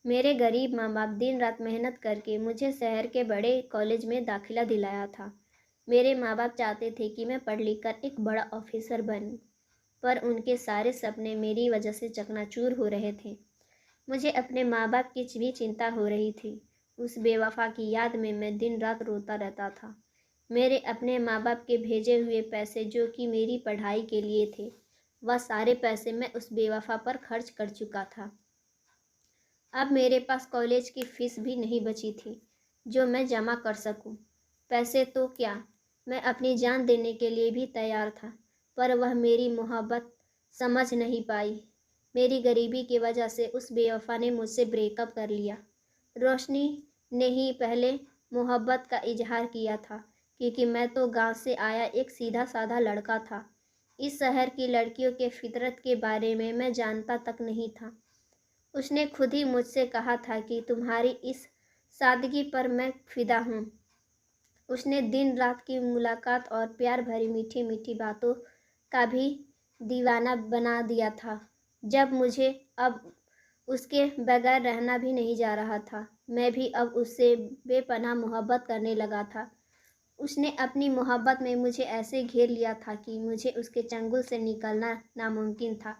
मेरे गरीब माँ बाप दिन रात मेहनत करके मुझे शहर के बड़े कॉलेज में दाखिला दिलाया था। मेरे माँ बाप चाहते थे कि मैं पढ़ लिख कर एक बड़ा ऑफिसर बनूं, पर उनके सारे सपने मेरी वजह से चकनाचूर हो रहे थे। मुझे अपने माँ बाप की भी चिंता हो रही थी। उस बेवफा की याद में मैं दिन रात रोता रहता था। मेरे अपने माँ बाप के भेजे हुए पैसे जो कि मेरी पढ़ाई के लिए थे, वह सारे पैसे मैं उस बेवफा पर खर्च कर चुका था। अब मेरे पास कॉलेज की फीस भी नहीं बची थी जो मैं जमा कर सकूं। पैसे तो क्या, मैं अपनी जान देने के लिए भी तैयार था, पर वह मेरी मोहब्बत समझ नहीं पाई। मेरी गरीबी की वजह से उस बेवफा ने मुझसे ब्रेकअप कर लिया। रोशनी ने ही पहले मोहब्बत का इजहार किया था, क्योंकि मैं तो गांव से आया एक सीधा साधा लड़का था। इस शहर की लड़कियों के फितरत के बारे में मैं जानता तक नहीं था। उसने खुद ही मुझसे कहा था कि तुम्हारी इस सादगी पर मैं फिदा हूँ। उसने दिन रात की मुलाकात और प्यार भरी मीठी मीठी बातों का भी दीवाना बना दिया था। जब मुझे अब उसके बगैर रहना भी नहीं जा रहा था, मैं भी अब उससे बेपनाह मोहब्बत करने लगा था। उसने अपनी मोहब्बत में मुझे ऐसे घेर लिया था कि मुझे उसके चंगुल से निकलना नामुमकिन था।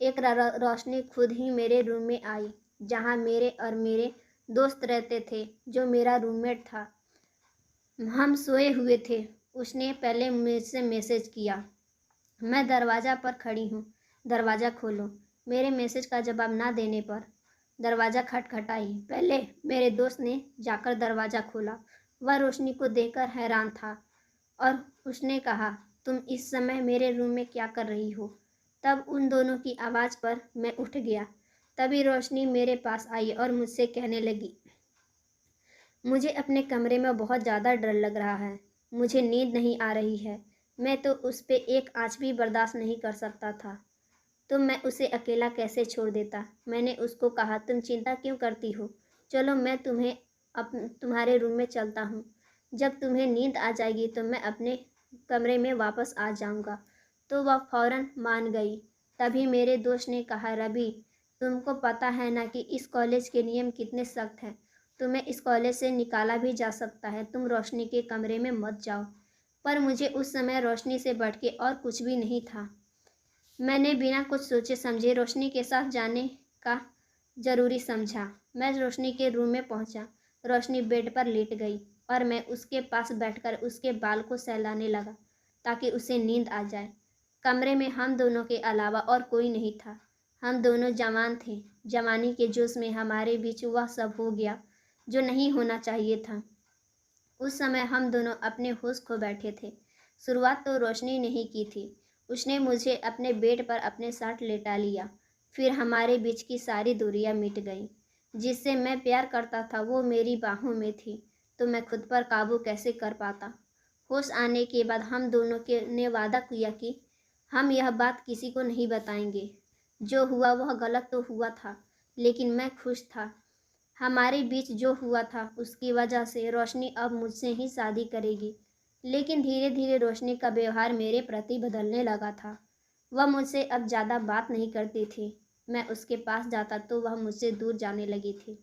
एक रोशनी खुद ही मेरे रूम में आई, जहाँ मेरे और मेरे दोस्त रहते थे, जो मेरा रूममेट था। हम सोए हुए थे। उसने पहले मुझसे मैसेज किया, मैं दरवाज़ा पर खड़ी हूँ, दरवाज़ा खोलो। मेरे मैसेज का जवाब ना देने पर दरवाज़ा खटखटाई। पहले मेरे दोस्त ने जाकर दरवाज़ा खोला। वह रोशनी को देखकर हैरान था और उसने कहा, तुम इस समय मेरे रूम में क्या कर रही हो? तब उन दोनों की आवाज़ पर मैं उठ गया। तभी रोशनी मेरे पास आई और मुझसे कहने लगी, मुझे अपने कमरे में बहुत ज़्यादा डर लग रहा है। मुझे नींद नहीं आ रही है। मैं तो उस पे एक आँच भी बर्दाश्त नहीं कर सकता था। तो मैं उसे अकेला कैसे छोड़ देता। मैंने उसको कहा, तुम चिंता क्यों करती हो? चलो मैं तुम्हारे रूम में चलता हूँ। जब तुम्हें नींद आ जाएगी तो मैं अपने कमरे में वापस आ जाऊँगा। तो वह फौरन मान गई। तभी मेरे दोस्त ने कहा, रवि, तुमको पता है ना कि इस कॉलेज के नियम कितने सख्त हैं। तुम्हें इस कॉलेज से निकाला भी जा सकता है। तुम रोशनी के कमरे में मत जाओ। पर मुझे उस समय रोशनी से बढ़ के और कुछ भी नहीं था। मैंने बिना कुछ सोचे समझे रोशनी के साथ जाने का ज़रूरी समझा। मैं रोशनी के रूम में पहुंचा। रोशनी बेड पर लेट गई और मैं उसके पास बैठकर उसके बाल को सहलाने लगा ताकि उसे नींद आ जाए। कमरे में हम दोनों के अलावा और कोई नहीं था। हम दोनों जवान थे। जवानी के जोश में हमारे बीच वह सब हो गया जो नहीं होना चाहिए था। उस समय हम दोनों अपने होश खो बैठे थे। शुरुआत तो रोशनी ने ही की थी। उसने मुझे अपने बेड पर अपने साथ लेटा लिया। फिर हमारे बीच की सारी दूरियां मिट गईं। जिससे मैं प्यार करता था वो मेरी बाहों में थी, तो मैं खुद पर काबू कैसे कर पाता। होश आने के बाद हम दोनों के ने वादा किया कि हम यह बात किसी को नहीं बताएंगे। जो हुआ वह गलत तो हुआ था, लेकिन मैं खुश था। हमारे बीच जो हुआ था उसकी वजह से रोशनी अब मुझसे ही शादी करेगी। लेकिन धीरे धीरे रोशनी का व्यवहार मेरे प्रति बदलने लगा था। वह मुझसे अब ज़्यादा बात नहीं करती थी। मैं उसके पास जाता तो वह मुझसे दूर जाने लगी थी।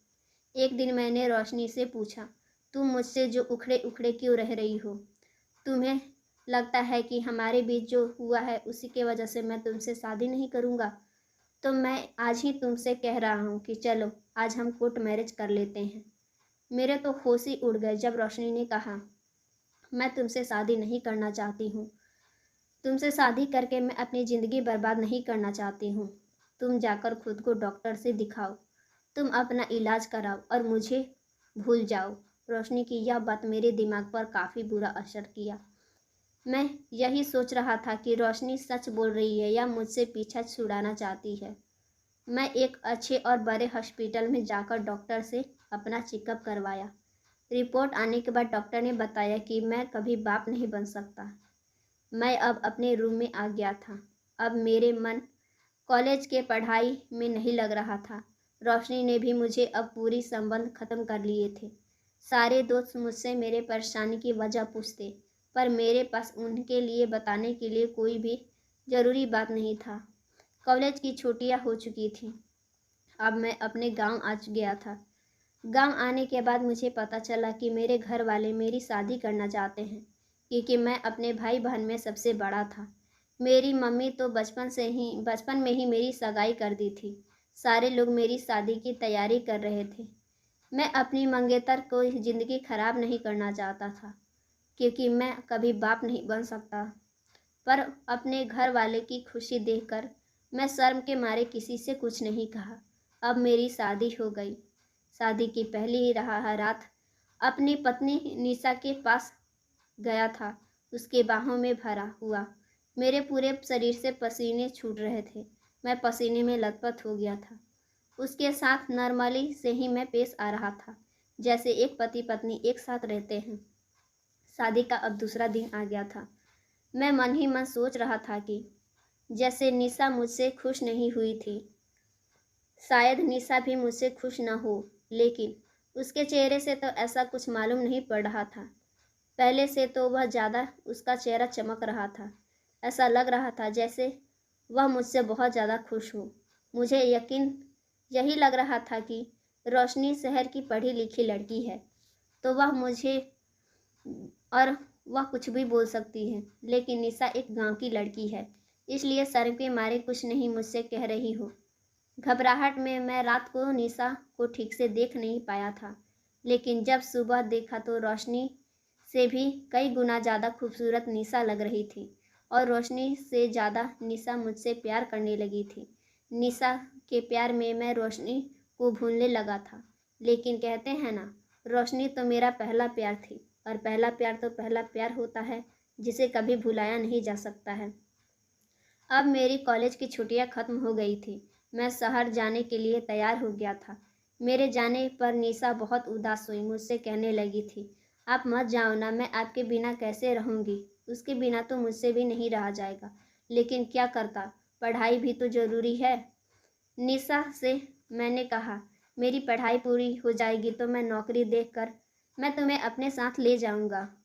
एक दिन मैंने रोशनी से पूछा, तुम मुझसे जो उखड़े उखड़े क्यों रह रही हो? तुम्हें लगता है कि हमारे बीच जो हुआ है उसी के वजह से मैं तुमसे शादी नहीं करूँगा? तो मैं आज ही तुमसे कह रहा हूँ कि चलो आज हम कोर्ट मैरिज कर लेते हैं। मेरे तो होश ही उड़ गए जब रोशनी ने कहा, मैं तुमसे शादी नहीं करना चाहती हूँ। तुमसे शादी करके मैं अपनी ज़िंदगी बर्बाद नहीं करना चाहती हूँ। तुम जाकर खुद को डॉक्टर से दिखाओ। तुम अपना इलाज कराओ और मुझे भूल जाओ। रोशनी की यह बात मेरे दिमाग पर काफ़ी बुरा असर किया। मैं यही सोच रहा था कि रोशनी सच बोल रही है या मुझसे पीछा छुड़ाना चाहती है। मैं एक अच्छे और बड़े हॉस्पिटल में जाकर डॉक्टर से अपना चेकअप करवाया। रिपोर्ट आने के बाद डॉक्टर ने बताया कि मैं कभी बाप नहीं बन सकता। मैं अब अपने रूम में आ गया था। अब मेरे मन कॉलेज के पढ़ाई में नहीं लग रहा था। रोशनी ने भी मुझे अब पूरी संबंध खत्म कर लिए थे। सारे दोस्त मुझसे मेरे परेशानी की वजह पूछते, पर मेरे पास उनके लिए बताने के लिए कोई भी ज़रूरी बात नहीं था। कॉलेज की छुट्टियां हो चुकी थीं। अब मैं अपने गांव आ गया था। गांव आने के बाद मुझे पता चला कि मेरे घर वाले मेरी शादी करना चाहते हैं, क्योंकि मैं अपने भाई बहन में सबसे बड़ा था। मेरी मम्मी तो बचपन में ही मेरी सगाई कर दी थी। सारे लोग मेरी शादी की तैयारी कर रहे थे। मैं अपनी मंगेतर को ज़िंदगी खराब नहीं करना चाहता था, क्योंकि मैं कभी बाप नहीं बन सकता। पर अपने घर वाले की खुशी देखकर मैं शर्म के मारे किसी से कुछ नहीं कहा। अब मेरी शादी हो गई। शादी की पहली ही रात अपनी पत्नी निशा के पास गया था। उसके बाहों में भरा हुआ मेरे पूरे शरीर से पसीने छूट रहे थे। मैं पसीने में लथपथ हो गया था। उसके साथ नॉर्मली से ही मैं पेश आ रहा था, जैसे एक पति पत्नी एक साथ रहते हैं। शादी का अब दूसरा दिन आ गया था। मैं मन ही मन सोच रहा था कि जैसे निशा मुझसे खुश नहीं हुई थी, शायद निशा भी मुझसे खुश न हो। लेकिन उसके चेहरे से तो ऐसा कुछ मालूम नहीं पड़ रहा था। पहले से तो वह ज़्यादा उसका चेहरा चमक रहा था। ऐसा लग रहा था जैसे वह मुझसे बहुत ज़्यादा खुश हो। मुझे यकीन यही लग रहा था कि रोशनी शहर की पढ़ी लिखी लड़की है, तो वह कुछ भी बोल सकती है। लेकिन निशा एक गांव की लड़की है, इसलिए शर्म के मारे कुछ नहीं मुझसे कह रही हो। घबराहट में मैं रात को निशा को ठीक से देख नहीं पाया था, लेकिन जब सुबह देखा तो रोशनी से भी कई गुना ज़्यादा खूबसूरत निशा लग रही थी, और रोशनी से ज़्यादा निशा मुझसे प्यार करने लगी थी। निशा के प्यार में मैं रोशनी को भूलने लगा था। लेकिन कहते हैं ना, रोशनी तो मेरा पहला प्यार थी, और पहला प्यार तो पहला प्यार होता है, जिसे कभी भुलाया नहीं जा सकता है। अब मेरी कॉलेज की छुट्टियां खत्म हो गई थी। मैं शहर जाने के लिए तैयार हो गया था। मेरे जाने पर निशा बहुत उदास हुई। मुझसे कहने लगी थी, आप मत जाओ ना, मैं आपके बिना कैसे रहूँगी। उसके बिना तो मुझसे भी नहीं रहा जाएगा, लेकिन क्या करता, पढ़ाई भी तो ज़रूरी है। निशा से मैंने कहा, मेरी पढ़ाई पूरी हो जाएगी तो मैं नौकरी देखकर मैं तुम्हें अपने साथ ले जाऊंगा,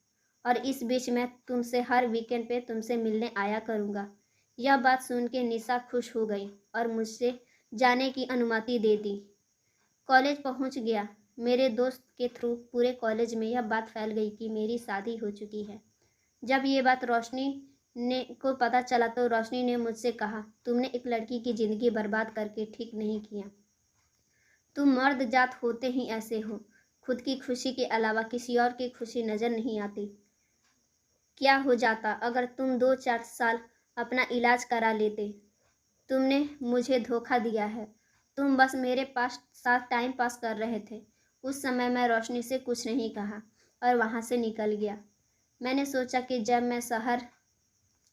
और इस बीच मैं तुमसे हर वीकेंड पे तुमसे मिलने आया करूंगा। यह बात सुन के निशा खुश हो गई और मुझसे जाने की अनुमति दे दी। कॉलेज पहुंच गया। मेरे दोस्त के थ्रू पूरे कॉलेज में यह बात फैल गई कि मेरी शादी हो चुकी है। जब ये बात रोशनी ने को पता चला तो रोशनी ने मुझसे कहा, तुमने एक लड़की की ज़िंदगी बर्बाद करके ठीक नहीं किया। तुम मर्द जात होते ही ऐसे हो। खुद की खुशी के अलावा किसी और की खुशी नज़र नहीं आती। क्या हो जाता अगर तुम 2-4 साल अपना इलाज करा लेते। तुमने मुझे धोखा दिया है। तुम बस मेरे पास साथ टाइम पास कर रहे थे। उस समय मैं रोशनी से कुछ नहीं कहा और वहाँ से निकल गया। मैंने सोचा कि जब मैं शहर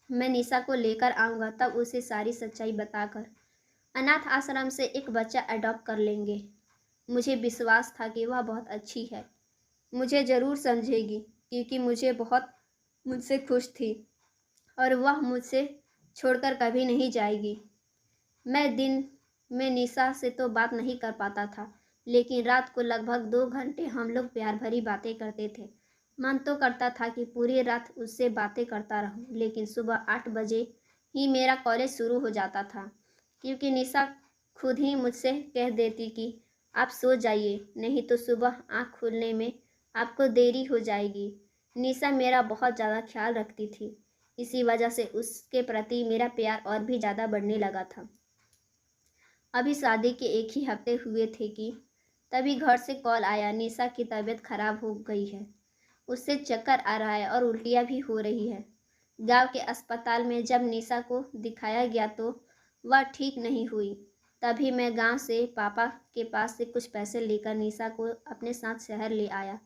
में निशा को लेकर आऊँगा तब उसे सारी सच्चाई बताकर अनाथ आश्रम से एक बच्चा अडॉप्ट कर लेंगे। मुझे विश्वास था कि वह बहुत अच्छी है, मुझे ज़रूर समझेगी, क्योंकि मुझसे खुश थी और वह मुझसे छोड़कर कभी नहीं जाएगी। मैं दिन में निशा से तो बात नहीं कर पाता था, लेकिन रात को लगभग 2 घंटे हम लोग प्यार भरी बातें करते थे। मन तो करता था कि पूरी रात उससे बातें करता रहूं, लेकिन सुबह 8 बजे ही मेरा कॉलेज शुरू हो जाता था, क्योंकि निशा खुद ही मुझसे कह देती कि आप सो जाइए, नहीं तो सुबह आँख खुलने में आपको देरी हो जाएगी। निशा मेरा बहुत ज़्यादा ख्याल रखती थी, इसी वजह से उसके प्रति मेरा प्यार और भी ज़्यादा बढ़ने लगा था। अभी शादी के 1 ही हफ्ते हुए थे कि तभी घर से कॉल आया, निशा की तबीयत खराब हो गई है। उससे चक्कर आ रहा है और उल्टियाँ भी हो रही है। गांव के अस्पताल में जब निशा को दिखाया गया तो वह ठीक नहीं हुई। तभी मैं गांव से पापा के पास से कुछ पैसे लेकर निशा को अपने साथ शहर ले आया।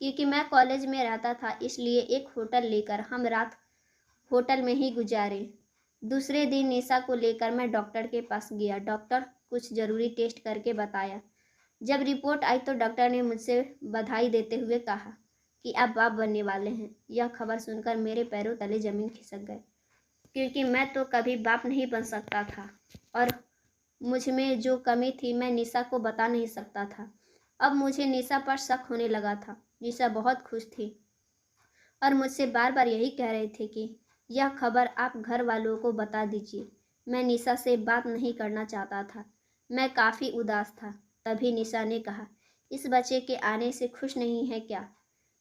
क्योंकि मैं कॉलेज में रहता था, इसलिए एक होटल लेकर हम रात होटल में ही गुजारे। दूसरे दिन निशा को लेकर मैं डॉक्टर के पास गया। डॉक्टर कुछ ज़रूरी टेस्ट करके बताया। जब रिपोर्ट आई तो डॉक्टर ने मुझसे बधाई देते हुए कहा कि आप बाप बनने वाले हैं। यह खबर सुनकर मेरे पैरों तले ज़मीन खिसक गए, क्योंकि मैं तो कभी बाप नहीं बन सकता था और मुझ में जो कमी थी मैं निशा को बता नहीं सकता था। अब मुझे निशा पर शक होने लगा था। निशा बहुत खुश थी और मुझसे बार बार यही कह रहे थे कि यह खबर आप घर वालों को बता दीजिए। मैं निशा से बात नहीं करना चाहता था, मैं काफ़ी उदास था। तभी निशा ने कहा, इस बच्चे के आने से खुश नहीं है क्या?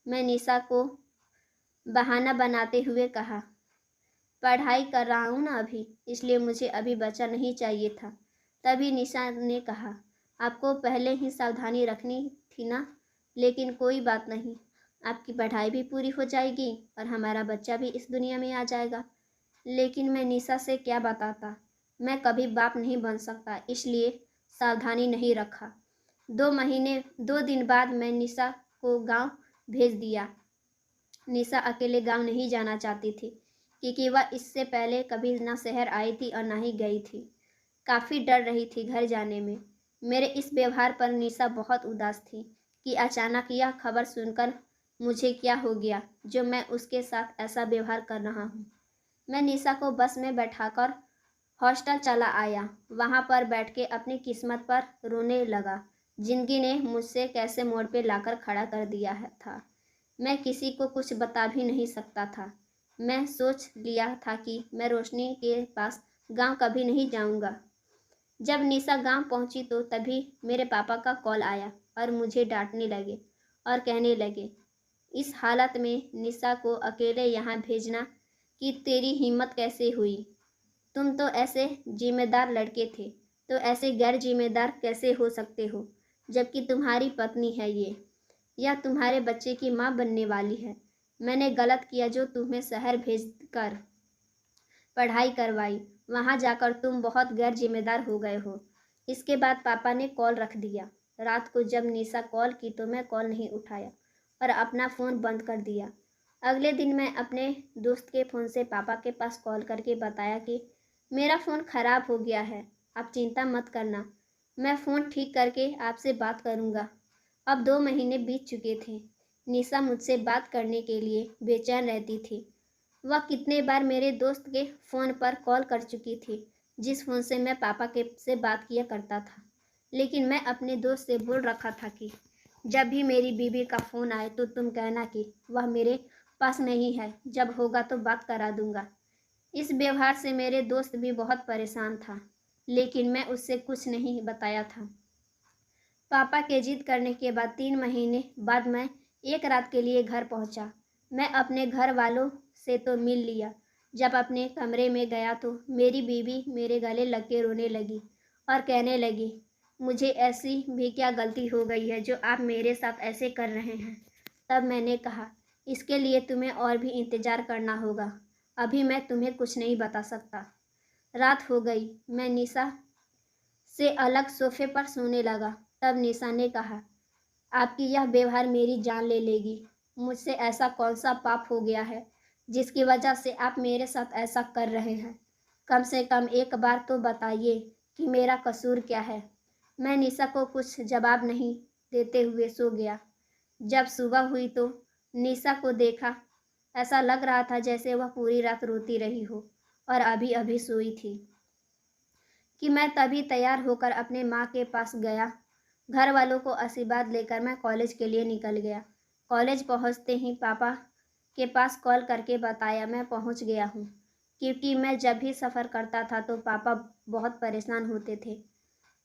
मैं निशा को बहाना बनाते हुए कहा, पढ़ाई कर रहा हूँ ना अभी, इसलिए मुझे अभी बच्चा नहीं चाहिए था। तभी निशा ने कहा, आपको पहले ही सावधानी रखनी थी ना, लेकिन कोई बात नहीं, आपकी पढ़ाई भी पूरी हो जाएगी और हमारा बच्चा भी इस दुनिया में आ जाएगा। लेकिन मैं निशा से क्या बताता, मैं कभी बाप नहीं बन सकता, इसलिए सावधानी नहीं रखा। 2 दिन बाद मैं निशा को गांव भेज दिया। निशा अकेले गांव नहीं जाना चाहती थी, क्योंकि वह इससे पहले कभी ना शहर आई थी और ना ही गई थी। काफ़ी डर रही थी घर जाने में। मेरे इस व्यवहार पर निशा बहुत उदास थी कि अचानक यह खबर सुनकर मुझे क्या हो गया जो मैं उसके साथ ऐसा व्यवहार कर रहा हूँ। मैं निशा को बस में बैठाकर हॉस्टल चला आया। वहाँ पर बैठ के अपनी किस्मत पर रोने लगा। जिंदगी ने मुझसे कैसे मोड़ पे लाकर खड़ा कर दिया था। मैं किसी को कुछ बता भी नहीं सकता था। मैं सोच लिया था कि मैं रोशनी के पास गांव कभी नहीं जाऊंगा। जब निशा गांव पहुंची तो तभी मेरे पापा का कॉल आया और मुझे डांटने लगे और कहने लगे, इस हालत में निशा को अकेले यहाँ भेजना कि तेरी हिम्मत कैसे हुई? तुम तो ऐसे जिम्मेदार लड़के थे, तो ऐसे गैर जिम्मेदार कैसे हो सकते हो, जबकि तुम्हारी पत्नी है ये, या तुम्हारे बच्चे की माँ बनने वाली है। मैंने गलत किया जो तुम्हें शहर भेजकर पढ़ाई करवाई। वहाँ जाकर तुम बहुत गैर जिम्मेदार हो गए हो। इसके बाद पापा ने कॉल रख दिया। रात को जब निशा कॉल की तो मैं कॉल नहीं उठाया और अपना फ़ोन बंद कर दिया। अगले दिन मैं अपने दोस्त के फ़ोन से पापा के पास कॉल करके बताया कि मेरा फ़ोन ख़राब हो गया है, आप चिंता मत करना, मैं फ़ोन ठीक करके आपसे बात करूँगा। अब 2 महीने बीत चुके थे। निशा मुझसे बात करने के लिए बेचैन रहती थी। वह कितने बार मेरे दोस्त के फ़ोन पर कॉल कर चुकी थी, जिस फ़ोन से मैं पापा के से बात किया करता था। लेकिन मैं अपने दोस्त से बोल रखा था कि जब भी मेरी बीवी का फ़ोन आए तो तुम कहना कि वह मेरे पास नहीं है, जब होगा तो बात करा दूंगा। इस व्यवहार से मेरे दोस्त भी बहुत परेशान था, लेकिन मैं उससे कुछ नहीं बताया था। पापा के जिद करने के बाद 3 महीने बाद मैं एक रात के लिए घर पहुंचा। मैं अपने घर वालों से तो मिल लिया। जब अपने कमरे में गया तो मेरी बीवी मेरे गले लग के रोने लगी और कहने लगी, मुझे ऐसी भी क्या गलती हो गई है जो आप मेरे साथ ऐसे कर रहे हैं? तब मैंने कहा, इसके लिए तुम्हें और भी इंतज़ार करना होगा। अभी मैं तुम्हें कुछ नहीं बता सकता। रात हो गई। मैं निशा से अलग सोफे पर सोने लगा। तब निशा ने कहा, आपकी यह व्यवहार मेरी जान ले लेगी। मुझसे ऐसा कौन सा पाप हो गया है जिसकी वजह से आप मेरे साथ ऐसा कर रहे हैं? कम से कम एक बार तो बताइए कि मेरा कसूर क्या है। मैं निशा को कुछ जवाब नहीं देते हुए सो गया। जब सुबह हुई तो निशा को देखा। ऐसा लग रहा था जैसे वह पूरी रात रोती रही हो और अभी अभी सोई थी। कि मैं तभी तैयार होकर अपने माँ के पास गया। घर वालों को आशीर्वाद लेकर मैं कॉलेज के लिए निकल गया। कॉलेज पहुँचते ही पापा के पास कॉल करके बताया मैं पहुँच गया हूँ, क्योंकि मैं जब भी सफ़र करता था तो पापा बहुत परेशान होते थे।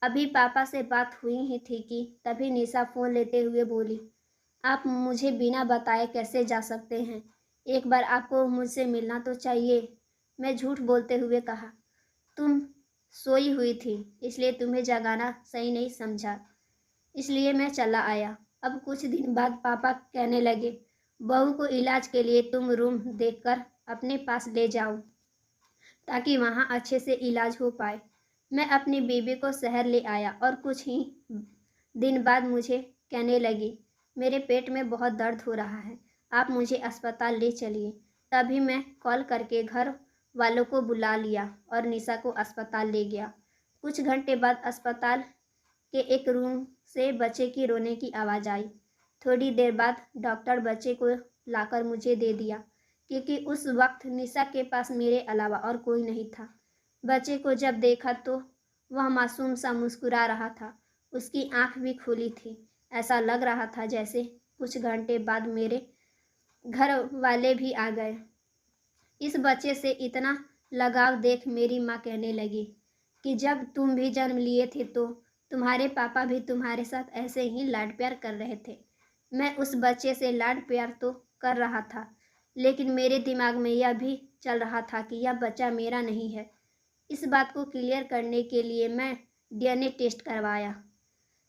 अभी पापा से बात हुई ही थी कि तभी निशा फ़ोन लेते हुए बोली, आप मुझे बिना बताए कैसे जा सकते हैं? एक बार आपको मुझसे मिलना तो चाहिए। मैं झूठ बोलते हुए कहा, तुम सोई हुई थी, इसलिए तुम्हें जगाना सही नहीं समझा, इसलिए मैं चला आया। अब कुछ दिन बाद पापा कहने लगे, बहू को इलाज के लिए तुम रूम देखकर अपने पास ले जाओ, ताकि वहाँ अच्छे से इलाज हो पाए। मैं अपनी बीवी को शहर ले आया और कुछ ही दिन बाद मुझे कहने लगी, मेरे पेट में बहुत दर्द हो रहा है, आप मुझे अस्पताल ले चलिए। तभी मैं कॉल करके घर वालों को बुला लिया और निशा को अस्पताल ले गया। कुछ घंटे बाद अस्पताल के एक रूम से बच्चे की रोने की आवाज़ आई। थोड़ी देर बाद डॉक्टर बच्चे को लाकर मुझे दे दिया, क्योंकि उस वक्त निशा के पास मेरे अलावा और कोई नहीं था। बच्चे को जब देखा तो वह मासूम सा मुस्कुरा रहा था। उसकी आंख भी खुली थी। ऐसा लग रहा था जैसे कुछ घंटे बाद मेरे घर वाले भी आ गए। इस बच्चे से इतना लगाव देख मेरी माँ कहने लगी, कि जब तुम भी जन्म लिए थे तो तुम्हारे पापा भी तुम्हारे साथ ऐसे ही लाड प्यार कर रहे थे। मैं उस बच्चे से लाड प्यार तो कर रहा था, लेकिन मेरे दिमाग में यह भी चल रहा था कि यह बच्चा मेरा नहीं है। इस बात को क्लियर करने के लिए मैं डीएनए टेस्ट करवाया।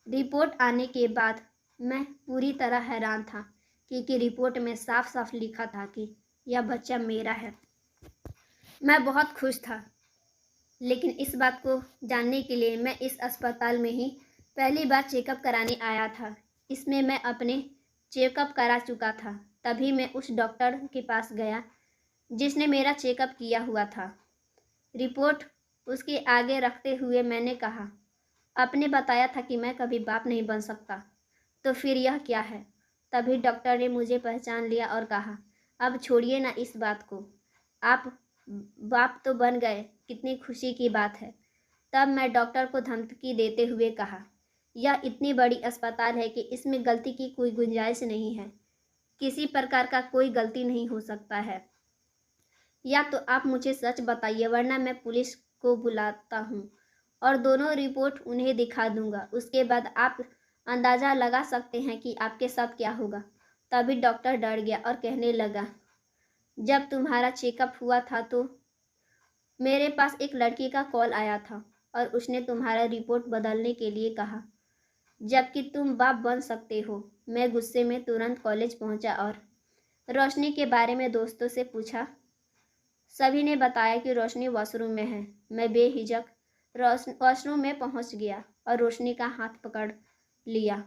रिपोर्ट आने के बाद मैं पूरी तरह हैरान था, क्योंकि रिपोर्ट में साफ साफ लिखा था कि यह बच्चा मेरा है। मैं बहुत खुश था, लेकिन इस बात को जानने के लिए मैं इस अस्पताल में ही पहली बार चेकअप कराने आया था। इसमें मैं अपने चेकअप करा चुका था। तभी मैं उस डॉक्टर के पास गया जिसने मेरा चेकअप किया हुआ था। रिपोर्ट उसके आगे रखते हुए मैंने कहा, आपने बताया था कि मैं कभी बाप नहीं बन सकता, तो फिर यह क्या है? तभी डॉक्टर ने मुझे पहचान लिया और कहा, अब छोड़िए ना इस बात को, आप बाप तो बन गए, कितनी खुशी की बात है। तब मैं डॉक्टर को धमकी देते हुए कहा, यह इतनी बड़ी अस्पताल है कि इसमें गलती की कोई गुंजाइश नहीं है। किसी प्रकार का कोई गलती नहीं हो सकता है। या तो आप मुझे सच बताइए, वरना मैं पुलिस को बुलाता हूँ और दोनों रिपोर्ट उन्हें दिखा दूंगा। उसके बाद आप अंदाज़ा लगा सकते हैं कि आपके साथ क्या होगा। तभी डॉक्टर डर गया और कहने लगा, जब तुम्हारा चेकअप हुआ था तो मेरे पास एक लड़की का कॉल आया था और उसने तुम्हारा रिपोर्ट बदलने के लिए कहा, जबकि तुम बाप बन सकते हो। मैं गुस्से में तुरंत कॉलेज पहुंचा और रोशनी के बारे में दोस्तों से पूछा। सभी ने बताया कि रोशनी वॉशरूम में है। मैं बेहिचक वॉशरूम में पहुंच गया और रोशनी का हाथ पकड़ लिया।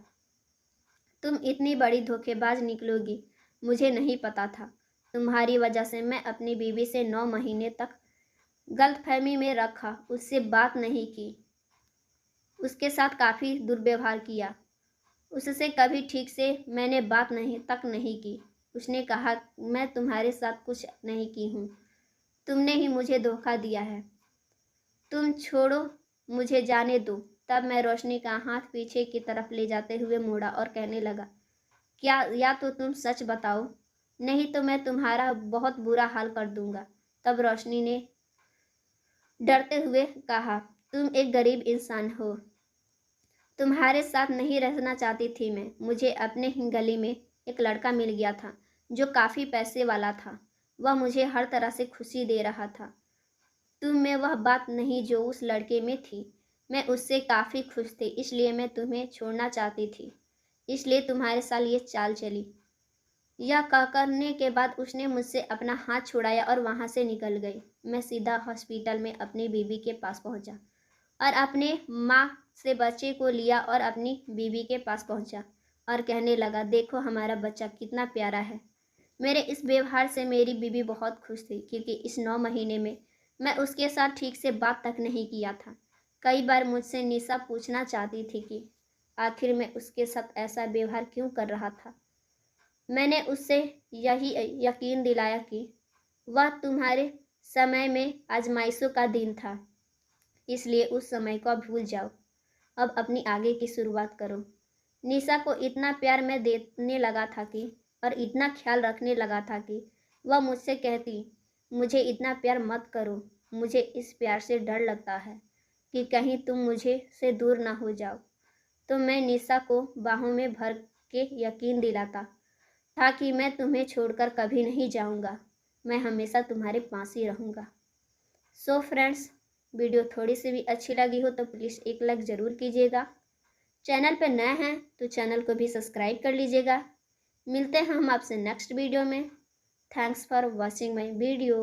तुम इतनी बड़ी धोखेबाज निकलोगी, मुझे नहीं पता था। तुम्हारी वजह से मैं अपनी बीवी से 9 महीने तक गलतफहमी में रखा, उससे बात नहीं की, उसके साथ काफ़ी दुर्व्यवहार किया, उससे कभी ठीक से मैंने बात नहीं की। उसने कहा, मैं तुम्हारे साथ कुछ नहीं की हूँ, तुमने ही मुझे धोखा दिया है, तुम छोड़ो, मुझे जाने दो। तब मैं रोशनी का हाथ पीछे की तरफ ले जाते हुए मोड़ा और कहने लगा, क्या या तो तुम सच बताओ, नहीं तो मैं तुम्हारा बहुत बुरा हाल कर दूंगा। तब रोशनी ने डरते हुए कहा, तुम एक गरीब इंसान हो, तुम्हारे साथ नहीं रहना चाहती थी मैं। मुझे अपने ही गली में एक लड़का मिल गया था जो काफ़ी पैसे वाला था। वह मुझे हर तरह से खुशी दे रहा था। तुम में वह बात नहीं जो उस लड़के में थी। मैं उससे काफ़ी खुश थी, इसलिए मैं तुम्हें छोड़ना चाहती थी, इसलिए तुम्हारे साथ ये चाल चली। यह करने के बाद उसने मुझसे अपना हाथ छुड़ाया और वहाँ से निकल गई। मैं सीधा हॉस्पिटल में अपनी बीवी के पास पहुँचा और अपने माँ से बच्चे को लिया और अपनी बीवी के पास पहुँचा और कहने लगा, देखो हमारा बच्चा कितना प्यारा है। मेरे इस व्यवहार से मेरी बीवी बहुत खुश थी, क्योंकि इस 9 महीने में मैं उसके साथ ठीक से बात तक नहीं किया था। कई बार मुझसे निशा पूछना चाहती थी कि आखिर मैं उसके साथ ऐसा व्यवहार क्यों कर रहा था। मैंने उससे यही यकीन दिलाया कि वह तुम्हारे समय में आजमाइशों का दिन था, इसलिए उस समय को भूल जाओ, अब अपनी आगे की शुरुआत करो। निशा को इतना प्यार मैं देने लगा था कि और इतना ख्याल रखने लगा था कि वह मुझसे कहती, मुझे इतना प्यार मत करो, मुझे इस प्यार से डर लगता है कि कहीं तुम मुझे से दूर ना हो जाओ। तो मैं निशा को बाहों में भर के यकीन दिलाता था कि मैं तुम्हें छोड़कर कभी नहीं जाऊंगा, मैं हमेशा तुम्हारे पास ही रहूंगा। सो फ्रेंड्स, वीडियो थोड़ी सी भी अच्छी लगी हो तो प्लीज़ एक लाइक ज़रूर कीजिएगा। चैनल पर नए हैं तो चैनल को भी सब्सक्राइब कर लीजिएगा। मिलते हैं हम आपसे नेक्स्ट वीडियो में। Thanks for watching my video.